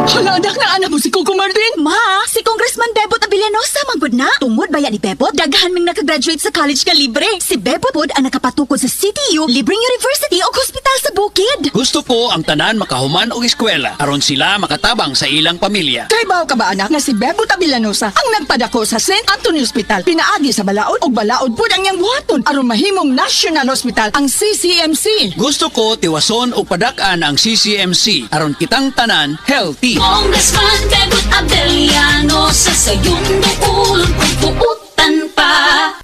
Hala, anak na anak mo si Coco Martin. Ma, si Congressman Bebot Abilianosa manggod na. Tungod bayan ni Bebot, daghan ming nakagraduate sa college nga libre. Si Bebot pod ang nakapatukod sa CTU, libreng university o hospital sa bukid. Gusto ko ang tanan makahuman og eskwela aron sila makatabang sa ilang pamilya. Kay bao ka ba anak nga si Bebot Abilianosa ang nagpadako sa St. Anthony Hospital. Pinaagi sa balaod ug balaod pod ang iyang buhaton aron mahimong National Hospital ang CCMC. Gusto ko tiwason o padak-an ang CCMC aron kitang tanan healthy. Congressman Bebot Abilianosa sa iyong dukulong pagpuutan pa.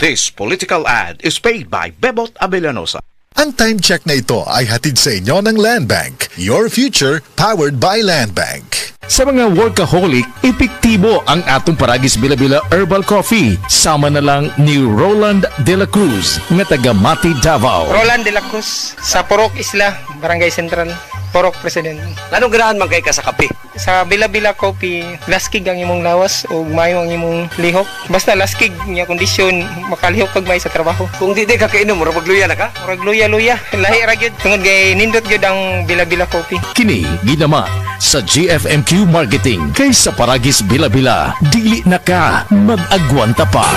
This political ad is paid by Bebot Abilianosa. Ang time check na ito ay hatid sa inyo ng Land Bank. Your future powered by Land Bank. Sa mga workaholic, epektibo ang atong Paragis Bila-Bila Herbal Coffee. Sama na lang ni Roland De La Cruz, nga taga Mati, Davao. Roland De La Cruz, sa Porok Isla, Barangay Central, Porok President. Anong ganahan man kay ka sa kape? Sa Bila-Bila Coffee, laskig ang imong lawas o mayo ang imong lihok. Basta laskig niya kondisyon, makalihok kag may sa trabaho. Kung di ka kainom, mura magluya na ka? Murag luya-luya, lahi ra gyud. Tungod kay nindot gyud ang Bila-Bila Coffee. Kini ginama sa GFMQ Marketing. Kay sa Paragis Bila-Bila, dili na ka mag-agwanta pa.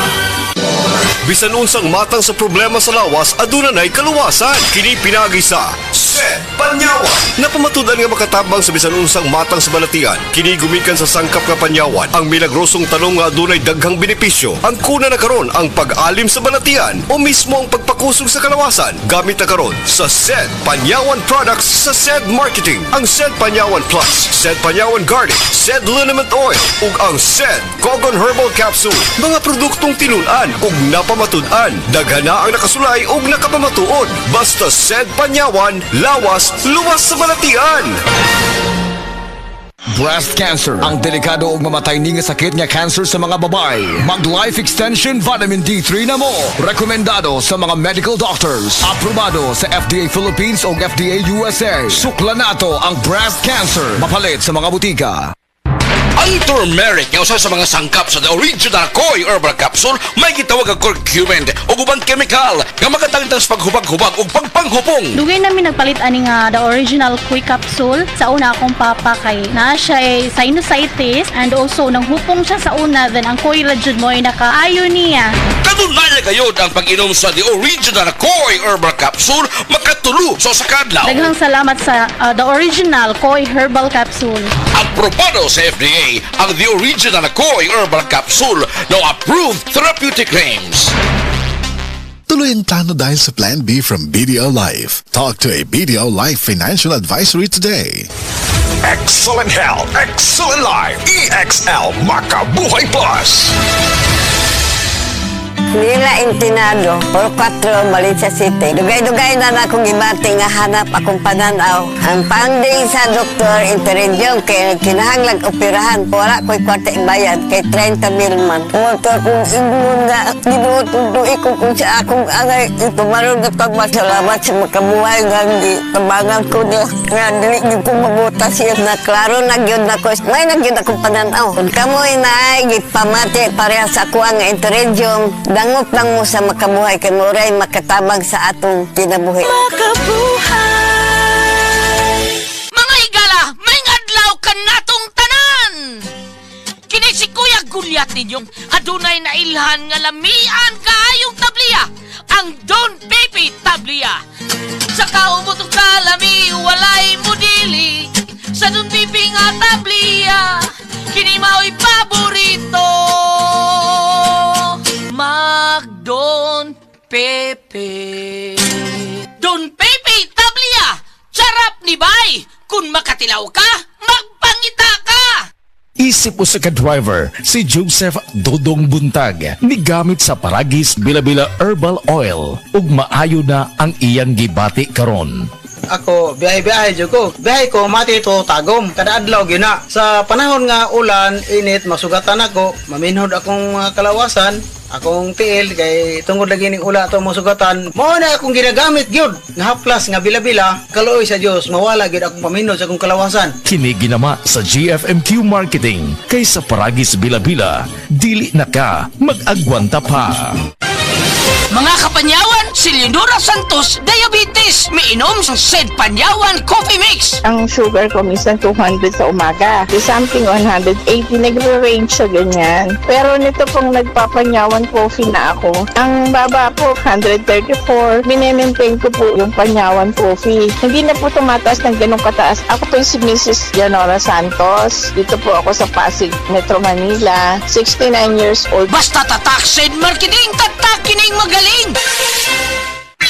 Bisan unsang matang sa problema sa lawas, aduna na'y kaluwasan. Kini pinagi sa Sed Panyawan. Napamatudan nga makatabang sa bisan unsang matang sa balatian. Kini gumikan sa sangkap nga panyawan. Ang milagrosong tanong nga adunay daghang benepisyo. Ang kuna na karon ang pag-alim sa balatian o mismo ang pagpakusog sa kalawasan. Gamit na karon sa Sed Panyawan products sa Sed Marketing. Ang Sed Panyawan Plus, Sed Panyawan Garlic, Sed Liniment Oil ug ang Sed Cogon Herbal Capsule. Mga produktong tinunan ug napamatudan. Daghan na ang nakasulay ug nakapamatuod. Basta Sed Panyawan, lawas, luwas sa balatian. Breast cancer, ang delikado ug mamatay ni nga sakit nga cancer sa mga babae. Mag Life Extension Vitamin D3 na mo. Rekomendado sa mga medical doctors. Aprobado sa FDA Philippines ug FDA USA. Sukla nato ang breast cancer. Mapalit sa mga butika. Ang turmeric nga usa sa mga sangkap sa The Original Koi Herbal Capsule may gitawag ang curcumin o ubang chemical nga makatangtang sa paghubag-hubag o pagpanghupong. Dugay namin nagpalit ani nga The Original Koi Capsule. Sa una akong papa kay na siya ay sinusitis and also nang hupong siya sa una, then ang Koi Lajud mo ay nakaayo niya. Kanunay kayod ang pag-inom sa The Original Koi Herbal Capsule makatulo sa sakadlaw. Daghang salamat sa The Original Koi Herbal Capsule. Aprobado sa FDA ang The Original Koi Herbal Capsule no approved therapeutic claims. Tuloy ang plano dahil sa Plan B from BDO Life. Talk to a BDO Life financial advisory today. Excellent health, excellent life. EXL Makabuhay Plus. Nila Intinado, por 4, Valencia City. Dugay-dugay na akong ibati nga hanap akong pananaw. Ang panding sa doktor, interredyong kay kinahanglag operahan. Wala ko'y kwarte bayad kay 30,000 man. Pumunta akong ingon nga, ginuot kung kung sa akong angay. Ito marunod na pagmasalamat sa makabuhay nga hindi kabangan ko niya. Nga dili ko mabuta siya na klaro nagyod na ko. May nagyod akong pananaw. Kung kamoy na ay gipamati pareha sa ako ang interredyong dangot lang mo sa makabuhay kay Moray makatabang sa atong kinabuhi. Makabuhay! Mga higala, may adlaw ka natong tanan! Kini si Kuya Gulyat ninyong adunay na ilhan nga lamian kaayong tabliya, ang Don Pepe Tabliya. Sa kaumutong kalami, walay mudili, sa Don Pepe nga tabliya, kini mao'y paborito. Don Pepe. Don Pepe Tabliya! Charap ni Bay! Kung makatilaw ka, magpangita ka! Isip mo sa ka-driver, si Joseph Dodong Buntag, ni gamit sa Paragis Bila-Bila Herbal Oil, ug maayo na ang iyang gibati karon. Ako, biyahe-biyahe dyan ko. Biyahe ko, mati ito, tagom. Kada adlaw, gina. Sa panahon nga ulan, init, masugatan ako. Maminhod akong kalawasan. Akong tiil, kay tungod lagi ning ula ito masugatan. Mao na akong ginagamit, gyud. Nga haplas, nga bila-bila. Kaluoy sa Diyos, mawala, gyud akong paminhod sa akong kalawasan. Kini ginama sa GFMQ Marketing. Kay sa Paragis Bila-Bila, dili na ka mag-agwanta pa. Mga kapanyawan, Si Leonora Santos, diabetes. Miinom sa Sed Panyawan Coffee Mix. Ang sugar ko minsan 200 sa umaga. Di something 180, nagre-range sa ganyan. Pero nito pong nagpapanyawan coffee na ako, ang baba po 134. Minemaintain ko po yung panyawan coffee. Hindi na po tumataas ng ganong kataas. Ako po si Mrs. Leonora Santos. Dito po ako sa Pasig, Metro Manila. 69 years old. Basta tatak Sed Marketing, tatak kining magaling.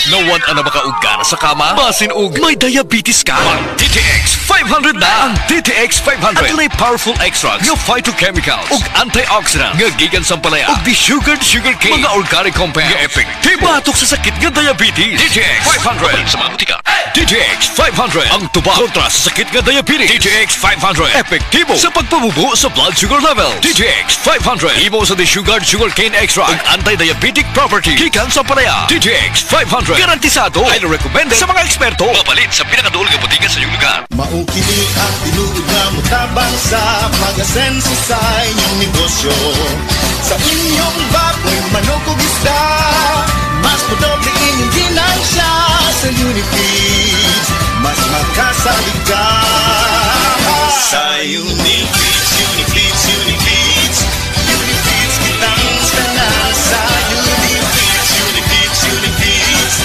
Nawan ang makauga na sa kama? Basin og may diabetes ka? Ang DTX 500 na! Ang DTX 500 at may powerful extracts, nga phytochemicals ug antioxidants nga gikan sa palaya ug sugar cane, mga organic compounds nga epektibo batok sa sakit nga diabetes. DTX 500 sa mga butika. DTX 500 ang tuba kontra sa sakit nga diabetes. DTX 500 epektibo sa pagpabubo sa blood sugar level. DTX 500 imo sa sugar cane extract ug anti-diabetic property gikan sa palaya. DTX 500 garantisado, highly recommended sa mga eksperto. Mapalit sa pinakaduol nga butika sa iyong lugar. Maukili ang tinuod na mutabang sa pag-asenso sa inyong negosyo. Sa inyong baboy, manok o isda, mas madoble inyong ginansya. Sa Unifeeds, mas makasalig ka. Sa Unifeeds, Unifeeds, Unifeeds, Unifeeds kitang tanan. Sa Unifeeds, Unifeeds, Unifeeds,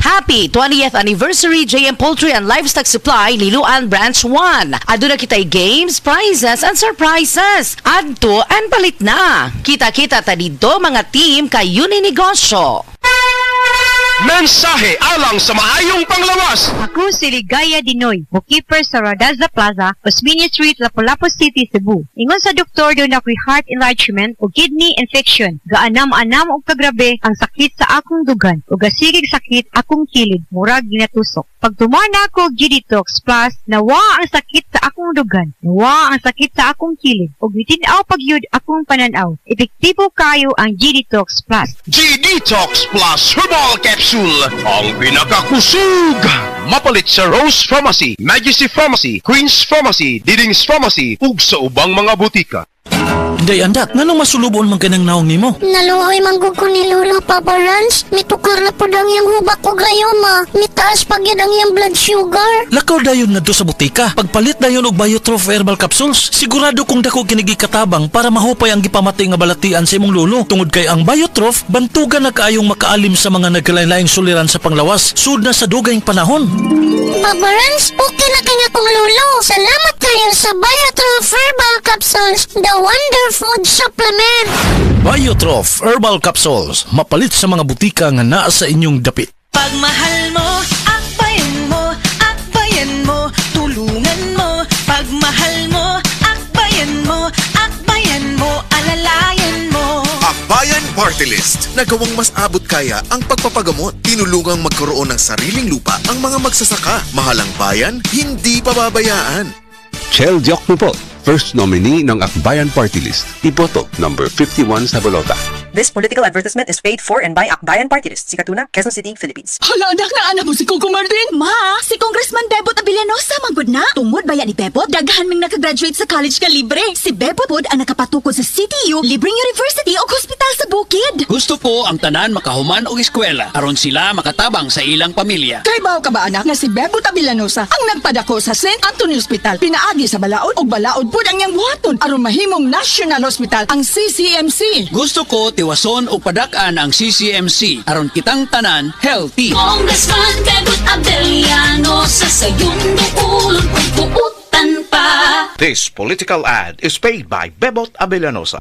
Happy 20th Anniversary JM Poultry and Livestock Supply Liloan Branch 1. Aduna kitay games, prizes, and surprises. Adto and palit na. Kita-kita ta dito mga team kay Uninegosyo. Mensahe alang sa maayong panglawas. Ako si Ligaya Dinoy, bookkeeper sa Radaza Plaza, Osmeña Street, Lapu-Lapu City, Cebu. Ingon sa doktor doon ako'y heart enlargement o kidney infection. Gaanam-anam o kagrabe ang sakit sa akong dugan o gasigig sakit akong kilid, murag ginatusok. Pag tumana ko G-Detox Plus, nawa ang sakit sa akong dugan, nawa ang sakit sa akong kilid, o bitinaw pagyud akong pananaw. Epektibo kayo ang G-Detox Plus. G-Detox Plus Herbal Capsule ang pinakakusog. Mapalit sa Rose Pharmacy, Majesty Pharmacy, Queen's Pharmacy, Diding's Pharmacy, ug sa ubang mga butika. Day andak, nganong masulubon man kanang naong nimo? Naluoy manggug ko ni Lola Papa Rans. Mitukar na po ang iyang hubak ko gayoma. Mitaas pag yan ang iyang blood sugar. Lakaw dayon nga do sa butika. Pagpalit dayon og Biotrof Herbal Capsules, sigurado kung dako kinigi katabang para mahupay ang gipamati nga balatian sa imong lolo. Tungod kay ang Biotrof, bantugan na kaayong makaalim sa mga nagkalain-laing suliran sa panglawas. Sud na sa dugayng panahon. Papa Rans, okay na kanya kong lolo. Salamat kayo sa Biotrof Herbal Capsules, the Wonder Food Supplement. Biotrof Herbal Capsules, mapalit sa mga butika nga naa sa inyong dapit. Pagmahal mo, akbayan mo, akbayan mo, tulungan mo. Pagmahal mo, akbayan mo, akbayan mo, alalayan mo. Akbayan Party List. Nagawang mas abot kaya ang pagpapagamot. Tinulungang magkaroon ng sariling lupa ang mga magsasaka. Mahalang bayan, hindi pababayaan. Chel Diokno po, first nominee ng Akbayan Party List. Iboto, number 51 sa bolota. This political advertisement is paid for and by Akbayan Party List, Sikatuna, Quezon City, Philippines. Hala, anak na anak mo si Coco Martin. Ma, si Congressman Bebot Abellanosa manggod na. Tungod baya ni Bebot, daghan ming nakagraduate sa college ka libre. Si Bebot pod ang nakapatukod sa CTU, libreng university o hospital sa bukid. Gusto ko ang tanan makahuman og eskwela aron sila makatabang sa ilang pamilya. Kay bawo ka ba anak nga si Bebot Abellanosa ang nagpadako sa St. Anthony Hospital. Pinaagi sa balaod og balaod pod ang iyang buhaton aron mahimong National Hospital ang CCMC. Gusto ko tiwason o padak-an ang CCMC aron kitang tanan healthy. Congressman Bebot Abellanosa sa iyong dukulon kung puutan pa. This political ad is paid by Bebot Abellanosa.